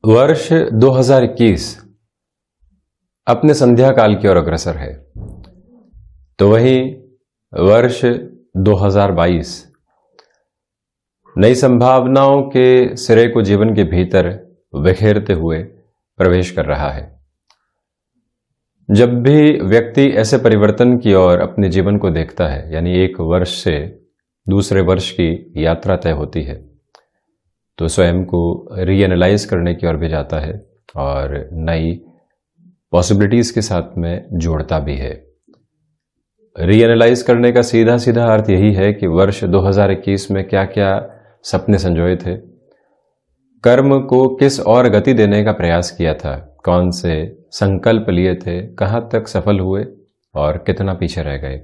वर्ष 2021 अपने संध्या काल की ओर अग्रसर है, तो वहीं वर्ष 2022 नई संभावनाओं के सिरे को जीवन के भीतर बिखेरते हुए प्रवेश कर रहा है। जब भी व्यक्ति ऐसे परिवर्तन की ओर अपने जीवन को देखता है, यानी एक वर्ष से दूसरे वर्ष की यात्रा तय होती है, तो स्वयं को रीएनालाइज करने की ओर भी जाता है और नई पॉसिबिलिटीज के साथ में जोड़ता भी है। रीएनालाइज करने का सीधा सीधा अर्थ यही है कि वर्ष 2021 में क्या क्या सपने संजोए थे, कर्म को किस और गति देने का प्रयास किया था, कौन से संकल्प लिए थे, कहाँ तक सफल हुए और कितना पीछे रह गए।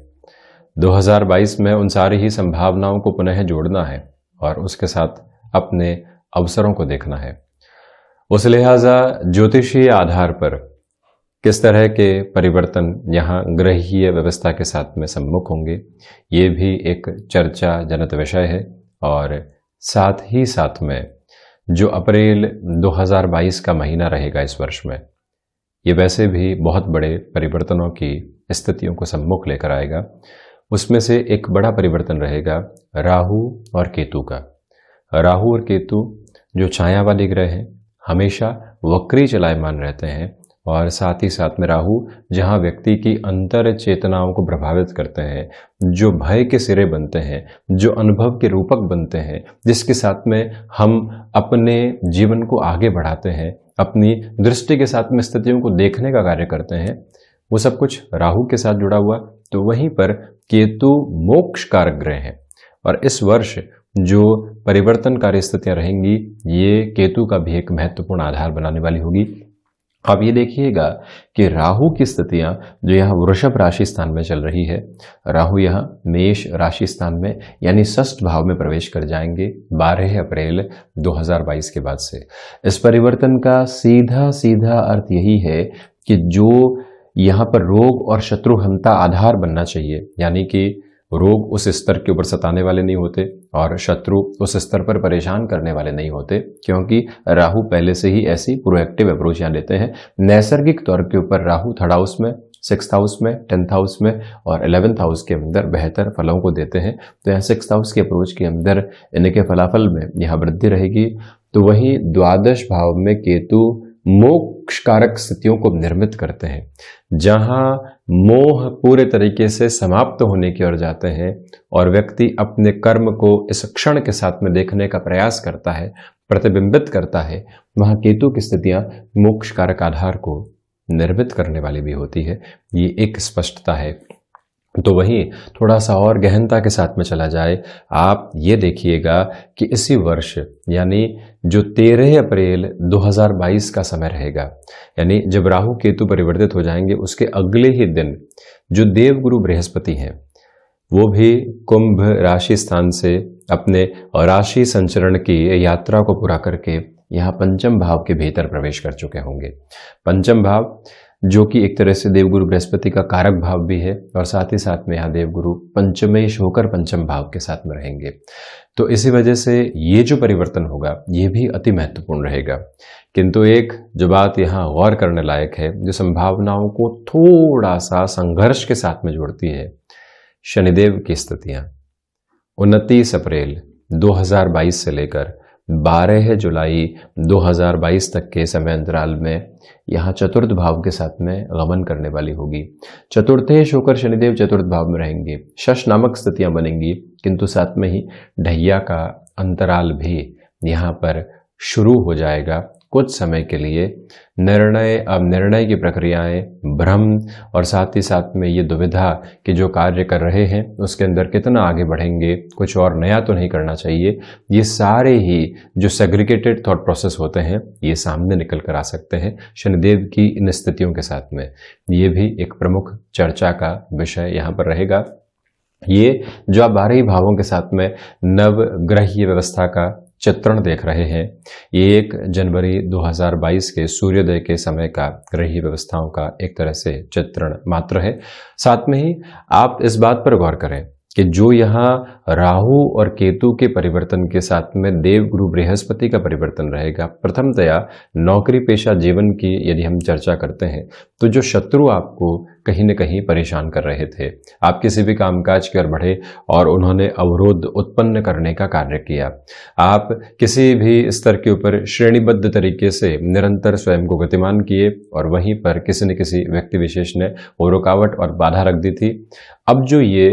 2022 में उन सारी ही संभावनाओं को पुनः जोड़ना है और उसके साथ अपने अवसरों को देखना है। उस लिहाजा ज्योतिषीय आधार पर किस तरह के परिवर्तन यहाँ ग्रहीय व्यवस्था के साथ में सम्मुख होंगे, ये भी एक चर्चा जनत विषय है। और साथ ही साथ में जो अप्रैल 2022 का महीना रहेगा इस वर्ष में, ये वैसे भी बहुत बड़े परिवर्तनों की स्थितियों को सम्मुख लेकर आएगा। उसमें से एक बड़ा परिवर्तन रहेगा राहु और केतु का। राहु और केतु जो छाया वाले ग्रह हैं, हमेशा वक्री चलायमान रहते हैं, और साथ ही साथ में राहु जहां व्यक्ति की अंतर चेतनाओं को प्रभावित करते हैं, जो भय के सिरे बनते हैं, जो अनुभव के रूपक बनते हैं, जिसके साथ में हम अपने जीवन को आगे बढ़ाते हैं, अपनी दृष्टि के साथ में स्थितियों को देखने का कार्य करते हैं, वो सब कुछ राहु के साथ जुड़ा हुआ। तो वहीं पर केतु मोक्ष कारक ग्रह है, और इस वर्ष जो परिवर्तनकारी स्थितियां रहेंगी, ये केतु का भी एक महत्वपूर्ण आधार बनाने वाली होगी। अब ये देखिएगा कि राहु की स्थितियां जो यहाँ वृषभ राशि स्थान में चल रही है, राहु यहाँ मेष राशि स्थान में यानी षष्ठ भाव में प्रवेश कर जाएंगे 12 अप्रैल 2022 के बाद से। इस परिवर्तन का सीधा सीधा अर्थ यही है कि जो यहाँ पर रोग और शत्रुहंता आधार बनना चाहिए, यानी कि रोग उस स्तर के ऊपर सताने वाले नहीं होते और शत्रु उस स्तर पर परेशान करने वाले नहीं होते, क्योंकि राहु पहले से ही ऐसी प्रोएक्टिव अप्रोच यहाँ लेते हैं। नैसर्गिक तौर के ऊपर राहु थर्ड हाउस में, 6th हाउस में, 10th हाउस में और 11th हाउस के अंदर बेहतर फलों को देते हैं। तो यहाँ 6th हाउस के अप्रोच के अंदर इनके फलाफल में यहाँ वृद्धि रहेगी। तो वहीं द्वादश भाव में केतु मोक्ष कारक स्थितियों को निर्मित करते हैं, जहां मोह पूरे तरीके से समाप्त होने की ओर जाते हैं और व्यक्ति अपने कर्म को इस क्षण के साथ में देखने का प्रयास करता है, प्रतिबिंबित करता है। वहां केतु की स्थितियां मोक्ष कारक आधार को निर्मित करने वाली भी होती है। ये एक स्पष्टता है। तो वहीं थोड़ा सा और गहनता के साथ में चला जाए, आप ये देखिएगा कि इसी वर्ष यानी जो 13 अप्रैल 2022 का समय रहेगा, यानी जब राहु केतु परिवर्तित हो जाएंगे, उसके अगले ही दिन जो देवगुरु बृहस्पति हैं, वो भी कुंभ राशि स्थान से अपने राशि संचरण की यात्रा को पूरा करके यहाँ पंचम भाव के भीतर प्रवेश कर चुके होंगे। पंचम भाव जो कि एक तरह से देवगुरु बृहस्पति का कारक भाव भी है, और साथ ही साथ में यहाँ देवगुरु पंचमेश होकर पंचम भाव के साथ में रहेंगे। तो इसी वजह से ये जो परिवर्तन होगा, ये भी अति महत्वपूर्ण रहेगा। किंतु एक जो बात यहाँ गौर करने लायक है, जो संभावनाओं को थोड़ा सा संघर्ष के साथ में जोड़ती है, शनिदेव की स्थितियां 29 अप्रैल 2022 से लेकर 12 जुलाई 2022 तक के समय अंतराल में यहाँ चतुर्थ भाव के साथ में गमन करने वाली होगी। चतुर्थेश होकर शनिदेव चतुर्थ भाव में रहेंगे, शश नामक स्थितियां बनेंगी, किंतु साथ में ही ढैया का अंतराल भी यहाँ पर शुरू हो जाएगा कुछ समय के लिए। निर्णय की प्रक्रियाएं, भ्रम और साथ ही साथ में ये दुविधा कि जो कार्य कर रहे हैं उसके अंदर कितना आगे बढ़ेंगे, कुछ और नया तो नहीं करना चाहिए, ये सारे ही जो सेग्रीगेटेड थॉट प्रोसेस होते हैं, ये सामने निकल कर आ सकते हैं शनिदेव की इन स्थितियों के साथ में। ये भी एक प्रमुख चर्चा का विषय यहाँ पर रहेगा। ये जो आप 12 भावों के साथ में नवग्रहीय व्यवस्था का चित्रण देख रहे हैं, ये 1 जनवरी 2022 के सूर्योदय के समय का ग्रहीय व्यवस्थाओं का एक तरह से चित्रण मात्र है। साथ में ही आप इस बात पर गौर करें कि जो यहाँ राहु और केतु के परिवर्तन के साथ में देवगुरु बृहस्पति का परिवर्तन रहेगा, प्रथमतया नौकरी पेशा जीवन की यदि हम चर्चा करते हैं तो जो शत्रु आपको कहीं न कहीं परेशान कर रहे थे, आप किसी भी कामकाज की ओर बढ़े और उन्होंने अवरोध उत्पन्न करने का कार्य किया, आप किसी भी स्तर के ऊपर श्रेणीबद्ध तरीके से निरंतर स्वयं को गतिमान किए और वहीं पर किसी न किसी व्यक्ति विशेष ने वो रुकावट और बाधा रख दी थी। अब जो ये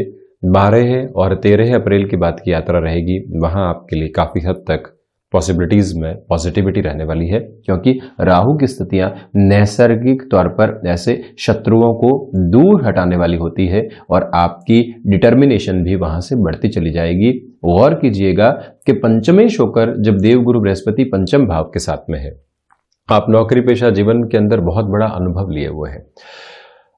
12 और 13 अप्रैल की बात की यात्रा रहेगी, वहां आपके लिए काफी हद तक पॉसिबिलिटीज में पॉजिटिविटी रहने वाली है, क्योंकि राहु की स्थितियां नैसर्गिक तौर पर ऐसे शत्रुओं को दूर हटाने वाली होती है और आपकी डिटर्मिनेशन भी वहां से बढ़ती चली जाएगी। गौर कीजिएगा कि पंचमेश होकर जब देवगुरु बृहस्पति पंचम भाव के साथ में है, आप नौकरी पेशा जीवन के अंदर बहुत बड़ा अनुभव लिए हुए हैं।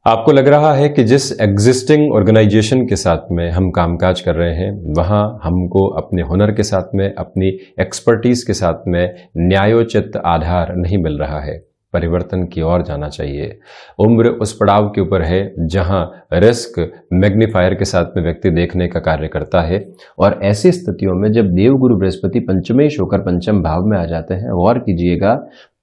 आपको लग रहा है कि जिस एग्जिस्टिंग ऑर्गेनाइजेशन के साथ में हम कामकाज कर रहे हैं, वहां हमको अपने हुनर के साथ में, अपनी एक्सपर्टीज के साथ में न्यायोचित आधार नहीं मिल रहा है। परिवर्तन की ओर जाना चाहिए। उम्र उस पड़ाव के ऊपर है जहां रिस्क मैग्नीफायर के साथ में व्यक्ति देखने का कार्य करता है, और ऐसी स्थितियों में जब देवगुरु बृहस्पति पंचमेश होकर पंचम भाव में आ जाते हैं, गौर कीजिएगा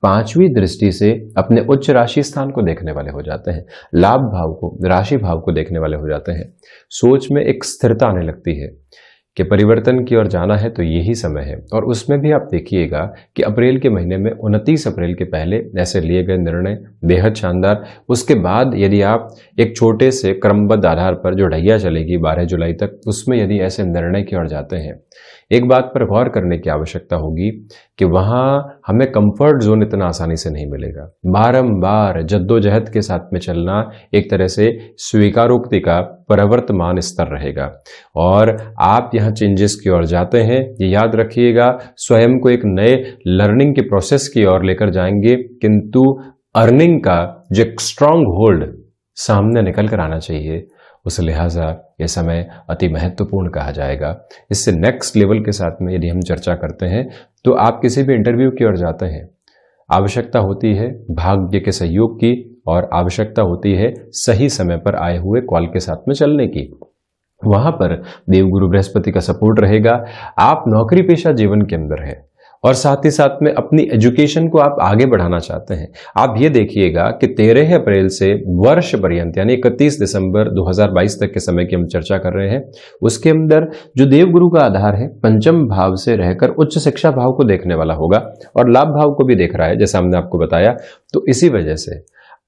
5वीं दृष्टि से अपने उच्च राशि स्थान को देखने वाले हो जाते हैं, लाभ भाव को, राशि भाव को देखने वाले हो जाते हैं। सोच में एक स्थिरता आने लगती है कि परिवर्तन की ओर जाना है तो यही समय है। और उसमें भी आप देखिएगा कि अप्रैल के महीने में 29 अप्रैल के पहले ऐसे लिए गए निर्णय बेहद शानदार। उसके बाद यदि आप एक छोटे से क्रमबद्ध आधार पर जो ढैया चलेगी 12 जुलाई तक, उसमें यदि ऐसे निर्णय की ओर जाते हैं, एक बात पर गौर करने की आवश्यकता होगी कि वहां हमें कंफर्ट जोन इतना आसानी से नहीं मिलेगा। बारंबार जद्दोजहद के साथ में चलना एक तरह से स्वीकारोक्ति का प्रवर्तमान स्तर रहेगा। और आप यहाँ चेंजेस की ओर जाते हैं, ये याद रखिएगा, स्वयं को एक नए लर्निंग के प्रोसेस की ओर लेकर जाएंगे, किंतु अर्निंग का जो एक स्ट्रांग होल्ड सामने निकल कर आना चाहिए, उस लिहाजा यह समय अति महत्वपूर्ण कहा जाएगा। इससे नेक्स्ट लेवल के साथ में यदि हम चर्चा करते हैं तो आप किसी भी इंटरव्यू की ओर जाते हैं, आवश्यकता होती है भाग्य के सहयोग की और आवश्यकता होती है सही समय पर आए हुए कॉल के साथ में चलने की। वहां पर देवगुरु बृहस्पति का सपोर्ट रहेगा। आप नौकरी पेशा जीवन के अंदर है और साथ ही साथ में अपनी एजुकेशन को आप आगे बढ़ाना चाहते हैं। आप ये देखिएगा कि 13 अप्रैल से वर्ष पर्यंत यानी 31 दिसंबर 2022 तक के समय की हम चर्चा कर रहे हैं, उसके अंदर जो देवगुरु का आधार है पंचम भाव से रहकर उच्च शिक्षा भाव को देखने वाला होगा और लाभ भाव को भी देख रहा है, जैसा हमने आपको बताया। तो इसी वजह से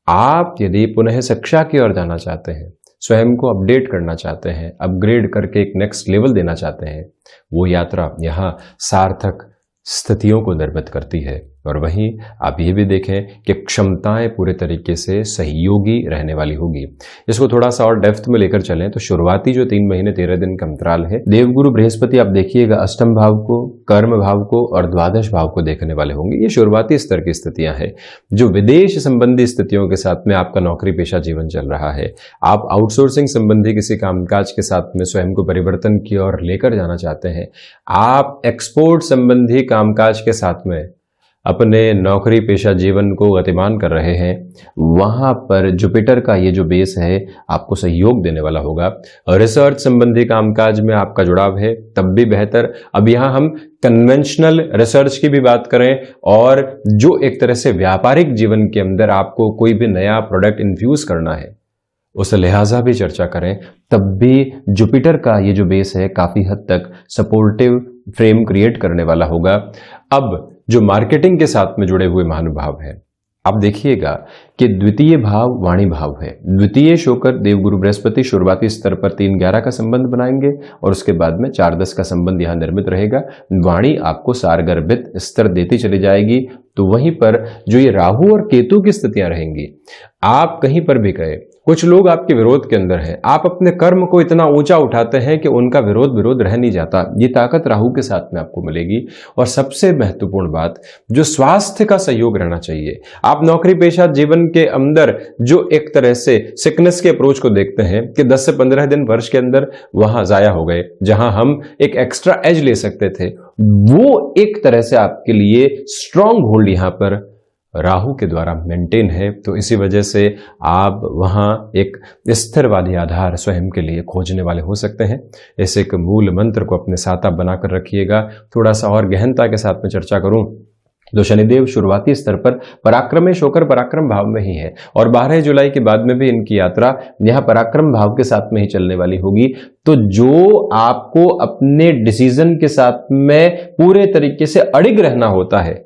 आप यदि पुनः शिक्षा की ओर जाना चाहते हैं, स्वयं को अपडेट करना चाहते हैं, अपग्रेड करके एक नेक्स्ट लेवल देना चाहते हैं, वो यात्रा यहाँ सार्थक स्थितियों को निर्मित करती है। और वहीं आप ये भी देखें कि क्षमताएं पूरे तरीके से सहयोगी रहने वाली होगी। इसको थोड़ा सा और डेप्थ में लेकर चलें तो शुरुआती जो 3 महीने 13 दिन का अंतराल है, देवगुरु बृहस्पति आप देखिएगा अष्टम भाव को, कर्म भाव को और द्वादश भाव को देखने वाले होंगे। ये शुरुआती स्तर की स्थितियां हैं। जो विदेश संबंधी स्थितियों के साथ में आपका नौकरी पेशा जीवन चल रहा है, आप आउटसोर्सिंग संबंधी किसी कामकाज के साथ में स्वयं को परिवर्तन की ओर लेकर जाना चाहते हैं, आप एक्सपोर्ट संबंधी कामकाज के साथ में अपने नौकरी पेशा जीवन को गतिमान कर रहे हैं, वहां पर जुपिटर का ये जो बेस है आपको सहयोग देने वाला होगा। रिसर्च संबंधी कामकाज में आपका जुड़ाव है तब भी बेहतर। अब यहां हम कन्वेंशनल रिसर्च की भी बात करें और जो एक तरह से व्यापारिक जीवन के अंदर आपको कोई भी नया प्रोडक्ट इन्फ्यूज करना है, उस लिहाजा भी चर्चा करें, तब भी जुपिटर का ये जो बेस है काफी हद तक सपोर्टिव फ्रेम क्रिएट करने वाला होगा। अब जो मार्केटिंग के साथ में जुड़े हुए महानुभाव हैं, आप देखिएगा कि द्वितीय भाव वाणी भाव है। द्वितीय होकर देवगुरु बृहस्पति शुरुआती स्तर पर 3-11 का संबंध बनाएंगे और उसके बाद में 4-10 का संबंध यहां निर्मित रहेगा। वाणी आपको सारगर्भित स्तर देती चली जाएगी। तो वहीं पर जो ये राहु और केतु की स्थितियां रहेंगी, आप कहीं पर भी गए, कुछ लोग आपके विरोध के अंदर हैं, आप अपने कर्म को इतना ऊंचा उठाते हैं कि उनका विरोध रह नहीं जाता। ये ताकत राहु के साथ में आपको मिलेगी। और सबसे महत्वपूर्ण बात, जो स्वास्थ्य का सहयोग रहना चाहिए। आप नौकरी पेशा जीवन के अंदर जो एक तरह से सिकनेस के अप्रोच को देखते हैं कि 10 से 15 दिन वर्ष के अंदर वहां जाया हो गए, जहां हम एक एक्स्ट्रा एज ले सकते थे, वो एक तरह से आपके लिए स्ट्रांग होल्ड यहां पर राहु के द्वारा मेंटेन है, तो इसी वजह से आप वहाँ एक स्थिरवादी आधार स्वयं के लिए खोजने वाले हो सकते हैं। इस एक मूल मंत्र को अपने साथ आप बनाकर रखिएगा। थोड़ा सा और गहनता के साथ में चर्चा करूं तो शनिदेव शुरुआती स्तर पर पराक्रमेश होकर पराक्रम भाव में ही है और 12 जुलाई के बाद में भी इनकी यात्रा यहां पराक्रम भाव के साथ में ही चलने वाली होगी। तो जो आपको अपने डिसीजन के साथ में पूरे तरीके से अड़िग रहना होता है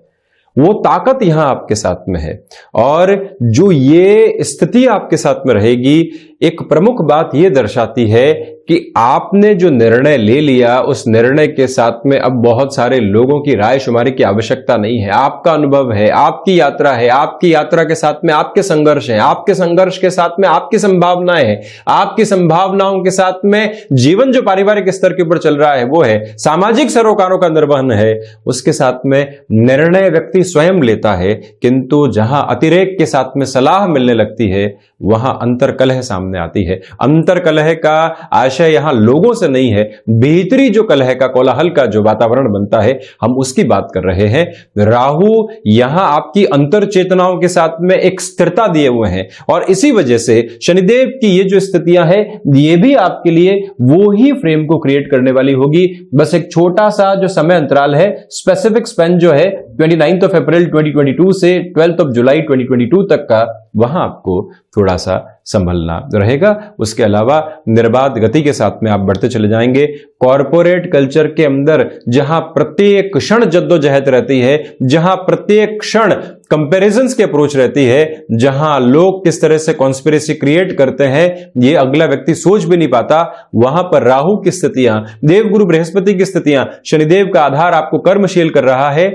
वो ताकत यहां आपके साथ में है, और जो ये स्थिति आपके साथ में रहेगी, एक प्रमुख बात यह दर्शाती है कि आपने जो निर्णय ले लिया उस निर्णय के साथ में अब बहुत सारे लोगों की राय शुमारी की आवश्यकता नहीं है। आपका अनुभव है, आपकी यात्रा है, आपकी यात्रा के साथ में आपके संघर्ष हैं, आपके संघर्ष के साथ में आपकी संभावनाएं हैं, आपकी संभावनाओं के साथ में जीवन जो पारिवारिक स्तर के ऊपर चल रहा है वो है, सामाजिक सरोकारों का निर्वहन है, उसके साथ में निर्णय व्यक्ति स्वयं लेता है, किंतु जहां अतिरेक के साथ में सलाह मिलने लगती है वहां अंतर्कलह सामने आती है। अंतर्कलह का आशय यहां लोगों से नहीं है, भीतरी जो कलह का कोलाहल का जो वातावरण बनता है हम उसकी बात कर रहे हैं। राहु यहां आपकी अंतर चेतनाओं के साथ में एक स्थिरता दिए हुए हैं और इसी वजह से शनिदेव की ये जो स्थितियां हैं ये भी आपके लिए वो ही फ्रेम को क्रिएट करने वाली होगी। बस एक छोटा सा जो समय अंतराल है, स्पेसिफिक स्पेन जो है 29 अप्रैल 2022 से 12 जुलाई 2022 तक का, वहां आपको थोड़ा सा संभलना रहेगा। उसके अलावा निर्बाध गति के साथ में आप बढ़ते चले जाएंगे। कॉरपोरेट कल्चर के अंदर जहां प्रत्येक क्षण जद्दोजहद रहती है, जहां प्रत्येक क्षण कंपैरिजंस की अप्रोच रहती है, जहां लोग किस तरह से कॉन्स्पिरेसी क्रिएट करते हैं ये अगला व्यक्ति सोच भी नहीं पाता, वहां पर राहु की स्थितियां, देवगुरु बृहस्पति की स्थितियां, शनिदेव का आधार आपको कर्मशील कर रहा है।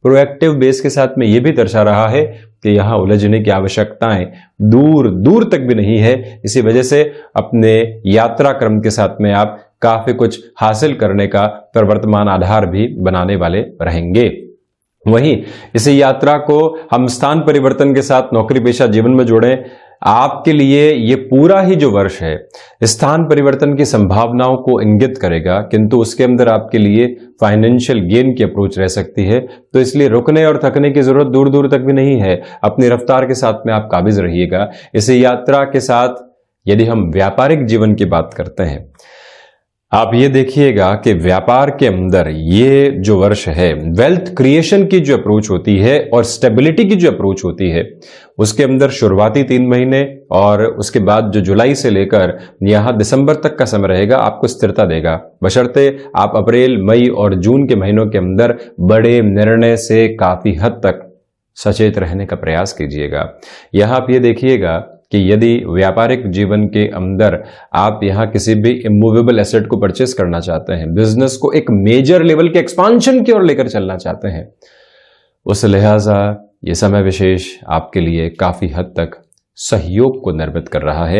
प्रोएक्टिव बेस के साथ में यह भी दर्शा रहा है कि यहां उलझने की आवश्यकताएं दूर दूर तक भी नहीं है। इसी वजह से अपने यात्रा क्रम के साथ में आप काफी कुछ हासिल करने का प्रवर्तमान आधार भी बनाने वाले रहेंगे। वहीं इसी यात्रा को हम स्थान परिवर्तन के साथ नौकरी पेशा जीवन में जोड़ें। आपके लिए ये पूरा ही जो वर्ष है स्थान परिवर्तन की संभावनाओं को इंगित करेगा, किंतु उसके अंदर आपके लिए फाइनेंशियल गेन की अप्रोच रह सकती है। तो इसलिए रुकने और थकने की जरूरत दूर दूर तक भी नहीं है। अपनी रफ्तार के साथ में आप काबिज रहिएगा। इस यात्रा के साथ यदि हम व्यापारिक जीवन की बात करते हैं, आप ये देखिएगा कि व्यापार के अंदर ये जो वर्ष है वेल्थ क्रिएशन की जो अप्रोच होती है और स्टेबिलिटी की जो अप्रोच होती है, उसके अंदर शुरुआती 3 महीने और उसके बाद जो जुलाई से लेकर यहां दिसंबर तक का समय रहेगा आपको स्थिरता देगा, बशर्ते आप अप्रैल, मई और जून के महीनों के अंदर बड़े निर्णय से काफी हद तक सचेत रहने का प्रयास कीजिएगा। यहां आप ये देखिएगा कि यदि व्यापारिक जीवन के अंदर आप यहां किसी भी इमूवेबल एसेट को परचेस करना चाहते हैं, बिजनेस को एक मेजर लेवल के एक्सपांशन की ओर लेकर चलना चाहते हैं, उस लिहाजा ये समय विशेष आपके लिए काफी हद तक सहयोग को निर्मित कर रहा है।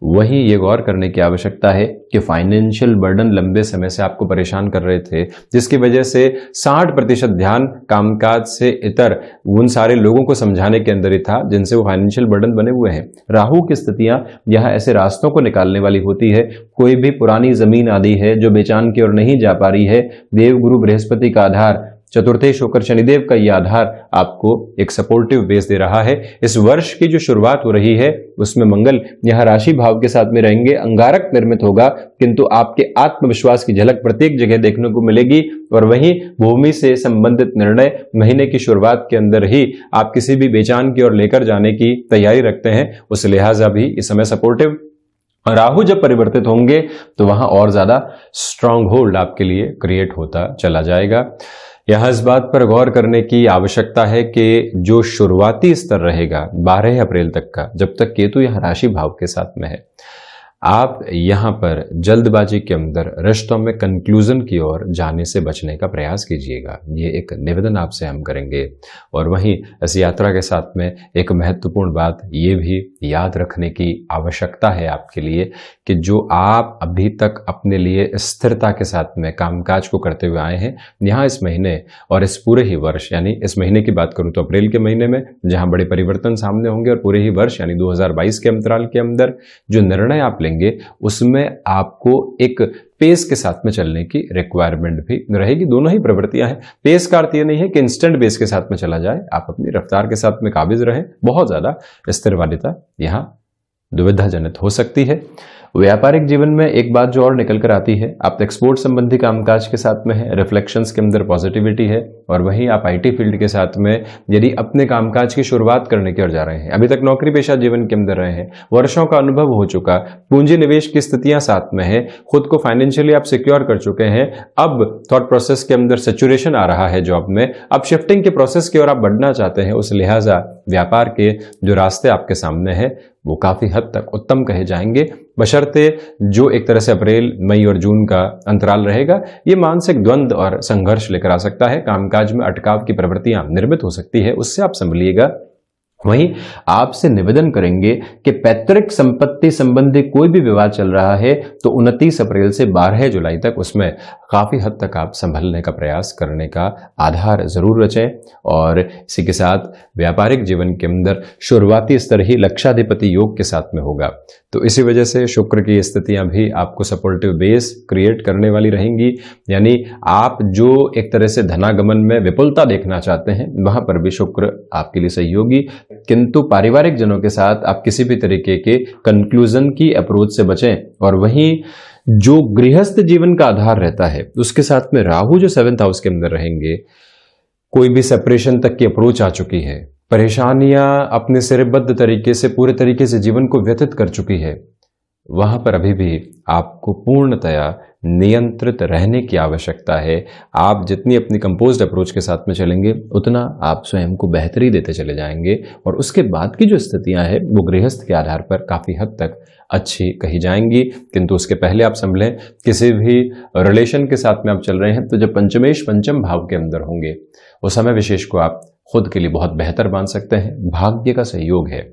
वहीं ये गौर करने की आवश्यकता है कि फाइनेंशियल बर्डन लंबे समय से आपको परेशान कर रहे थे, जिसकी वजह से 60% ध्यान कामकाज से इतर उन सारे लोगों को समझाने के अंदर ही था जिनसे वो फाइनेंशियल बर्डन बने हुए हैं। राहु की स्थितियां यहां ऐसे रास्तों को निकालने वाली होती है। कोई भी पुरानी जमीन आदि है जो बेचान की ओर नहीं जा पा रही है, देवगुरु बृहस्पति का आधार, चतुर्थेश होकर शनिदेव का यह आधार आपको एक सपोर्टिव बेस दे रहा है। इस वर्ष की जो शुरुआत हो रही है उसमें मंगल यहां राशि भाव के साथ में रहेंगे, अंगारक निर्मित होगा, किंतु आपके आत्मविश्वास की झलक प्रत्येक जगह देखने को मिलेगी। और वहीं भूमि से संबंधित निर्णय महीने की शुरुआत के अंदर ही आप किसी भी बेचान की ओर लेकर जाने की तैयारी रखते हैं, उस लिहाजा भी इस समय सपोर्टिव। राहु जब परिवर्तित होंगे तो वहां और ज्यादा स्ट्रांग होल्ड आपके लिए क्रिएट होता चला जाएगा। यहां इस बात पर गौर करने की आवश्यकता है कि जो शुरुआती स्तर रहेगा 12 अप्रैल तक का, जब तक केतु यहां राशि भाव के साथ में है, आप यहां पर जल्दबाजी के अंदर रिश्तों में कंक्लूजन की ओर जाने से बचने का प्रयास कीजिएगा। ये एक निवेदन आपसे हम करेंगे। और वहीं इस यात्रा के साथ में एक महत्वपूर्ण बात ये भी याद रखने की आवश्यकता है आपके लिए कि जो आप अभी तक अपने लिए स्थिरता के साथ में कामकाज को करते हुए आए हैं, यहाँ इस महीने और इस पूरे ही वर्ष, यानी इस महीने की बात करूं तो अप्रैल के महीने में जहां बड़े परिवर्तन सामने होंगे, और पूरे ही वर्ष यानी 2022 के अंतराल के अंदर जो निर्णय आप लेंगे उसमें आपको एक पेस के साथ में चलने की रिक्वायरमेंट भी रहेगी। दोनों ही प्रवृत्तियां हैं। पेस का अर्थ यह नहीं है कि इंस्टेंट बेस के साथ में चला जाए, आप अपनी रफ्तार के साथ में काबिज रहें। बहुत ज्यादा स्थिरवादिता यहां दुविधाजनक हो सकती है। व्यापारिक जीवन में एक बात जो और निकल कर आती है, आप एक्सपोर्ट संबंधी कामकाज के साथ में है, रिफ्लेक्शंस के अंदर पॉजिटिविटी है, और वहीं आप आईटी फील्ड के साथ में यदि अपने कामकाज की शुरुआत करने की ओर जा रहे हैं, अभी तक नौकरी पेशा जीवन के अंदर रहे हैं, वर्षों का अनुभव हो चुका, पूंजी निवेश की स्थितियां साथ में है, खुद को फाइनेंशियली आप सिक्योर कर चुके हैं, अब थॉट प्रोसेस के अंदर सेचुरेशन आ रहा है जॉब में, अब शिफ्टिंग के प्रोसेस की ओर आप बढ़ना चाहते हैं, उस लिहाजा व्यापार के जो रास्ते आपके सामने हैं वो काफी हद तक उत्तम कहे जाएंगे, बशर्ते जो एक तरह से अप्रैल, मई और जून का अंतराल रहेगा ये मानसिक द्वंद्व और संघर्ष लेकर आ सकता है। कामकाज में अटकाव की प्रवृत्तियां निर्मित हो सकती है, उससे आप संभलिएगा। वहीं आपसे निवेदन करेंगे कि पैतृक संपत्ति संबंधी कोई भी विवाद चल रहा है तो 29 अप्रैल से 12 जुलाई तक उसमें काफी हद तक आप संभलने का प्रयास करने का आधार जरूर रचें। और इसी के साथ व्यापारिक जीवन के अंदर शुरुआती स्तर ही लक्षाधिपति योग के साथ में होगा, तो इसी वजह से शुक्र की स्थितियां भी आपको सपोर्टिव बेस क्रिएट करने वाली रहेंगी। यानी आप जो एक तरह से धनागमन में विपुलता देखना चाहते हैं वहां पर भी शुक्र आपके लिए सहयोगी। किंतु पारिवारिक जनों के साथ आप किसी भी तरीके के कंक्लूजन की अप्रोच से बचें। और वहीं जो गृहस्थ जीवन का आधार रहता है उसके साथ में राहु जो 7th हाउस के अंदर रहेंगे, कोई भी सेपरेशन तक की अप्रोच आ चुकी है, परेशानियां अपने सिरबद्ध तरीके से पूरे तरीके से जीवन को व्यतीत कर चुकी है, वहां पर अभी भी आपको पूर्णतया नियंत्रित रहने की आवश्यकता है। आप जितनी अपनी कंपोज्ड अप्रोच के साथ में चलेंगे उतना आप स्वयं को बेहतरी देते चले जाएंगे, और उसके बाद की जो स्थितियां हैं वो गृहस्थ के आधार पर काफी हद तक अच्छी कही जाएंगी। किंतु उसके पहले आप संभलें, किसी भी रिलेशन के साथ में आप चल रहे हैं तो जब पंचमेश पंचम भाव के अंदर होंगे उस समय विशेष को आप खुद के लिए बहुत बेहतर मान सकते हैं, भाग्य का सहयोग है।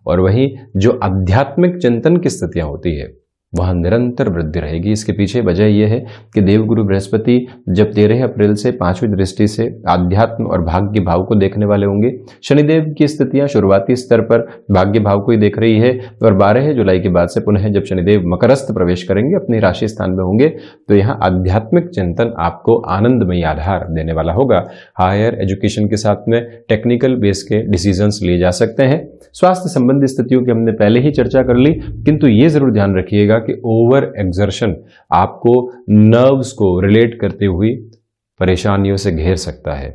और वहीं जो आध्यात्मिक चिंतन की स्थितियां होती है वहां निरंतर वृद्धि रहेगी। इसके पीछे वजह यह है कि देवगुरु बृहस्पति जब 13 अप्रैल से 5वीं दृष्टि से आध्यात्म और भाग्य भाव को देखने वाले होंगे, शनिदेव की स्थितियां शुरुआती स्तर पर भाग्य भाव को ही देख रही है, और 12 जुलाई के बाद से पुनः जब शनिदेव मकरस्थ प्रवेश करेंगे, अपनी राशि स्थान में होंगे, तो यहाँ आध्यात्मिक चिंतन आपको आनंदमयी आधार देने वाला होगा। हायर एजुकेशन के साथ में टेक्निकल बेस के डिसीजंस लिए जा सकते हैं। स्वास्थ्य संबंधी स्थितियों की हमने पहले ही चर्चा कर ली, किंतु ये जरूर ध्यान रखिएगा कि ओवर एक्सर्शन आपको नर्व्स को रिलेट करते हुए परेशानियों से घेर सकता है,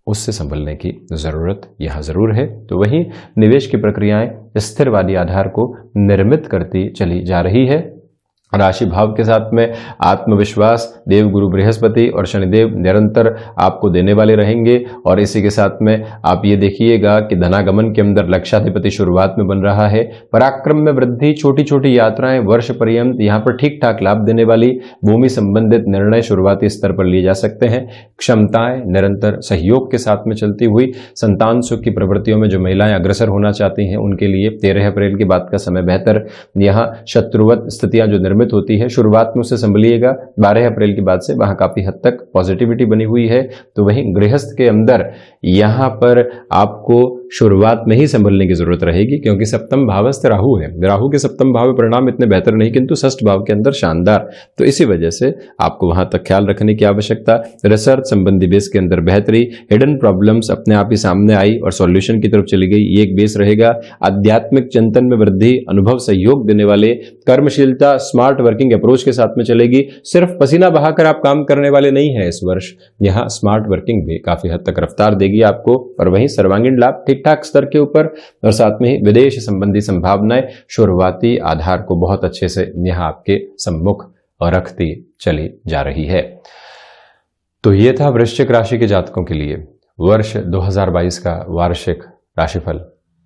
उससे संभलने की जरूरत यहां जरूर है। तो वहीं निवेश की प्रक्रियाएं स्थिरवादी आधार को निर्मित करती चली जा रही है। राशि भाव के साथ में आत्मविश्वास देव गुरु बृहस्पति और शनिदेव निरंतर आपको देने वाले रहेंगे। और इसी के साथ में आप ये देखिएगा कि धनागमन के अंदर लक्षाधिपति शुरुआत में बन रहा है। पराक्रम में वृद्धि, छोटी छोटी यात्राएं वर्ष पर्यंत यहाँ पर ठीक ठाक लाभ देने वाली, भूमि संबंधित निर्णय शुरुआती स्तर पर लिए जा सकते हैं। क्षमताएं निरंतर सहयोग के साथ में चलती हुई, संतान सुख की प्रवृत्तियों में जो महिलाएं अग्रसर होना चाहती हैं उनके लिए 13 अप्रैल के बाद का समय बेहतर। यहाँ शत्रुवत स्थितियां जो निर्मित होती है शुरुआत में उससे संभलिएगा। 12 अप्रैल के बाद से वहां काफी हद तक पॉजिटिविटी बनी हुई है। तो वहीं गृहस्थ के अंदर यहां पर आपको शुरुआत में ही संभलने की जरूरत रहेगी, क्योंकि सप्तम भावस्थ राहु है। राहु के सप्तम भाव परिणाम इतने बेहतर नहीं, किंतु षष्ठ भाव के अंदर शानदार। तो इसी वजह से आपको वहां तक ख्याल रखने की आवश्यकता। रिसर्च संबंधी बेस के अंदर बेहतरी, हिडन प्रॉब्लम्स अपने आप ही सामने आई और सॉल्यूशन की तरफ चली गई, ये एक बेस रहेगा। आध्यात्मिक चिंतन में वृद्धि, अनुभव सहयोग देने वाले, कर्मशीलता स्मार्ट वर्किंग अप्रोच के साथ में चलेगी। सिर्फ पसीना बहाकर आप काम करने वाले नहीं है इस वर्ष, यहाँ स्मार्ट वर्किंग भी काफी हद तक रफ्तार देगी आपको। और वहीं सर्वांगीण लाभ ठीक ठाक स्तर के ऊपर, और साथ में ही विदेश संबंधी संभावनाएं शुरुआती आधार को बहुत अच्छे से यहाँ आपके सम्मुख रखती चली जा रही है। तो ये था वृश्चिक राशि के जातकों के लिए वर्ष 2022 का वार्षिक राशिफल।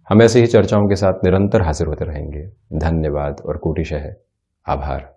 हम ऐसे ही चर्चाओं के साथ निरंतर हाजिर होते रहेंगे। धन्यवाद और कोटिशः आभार।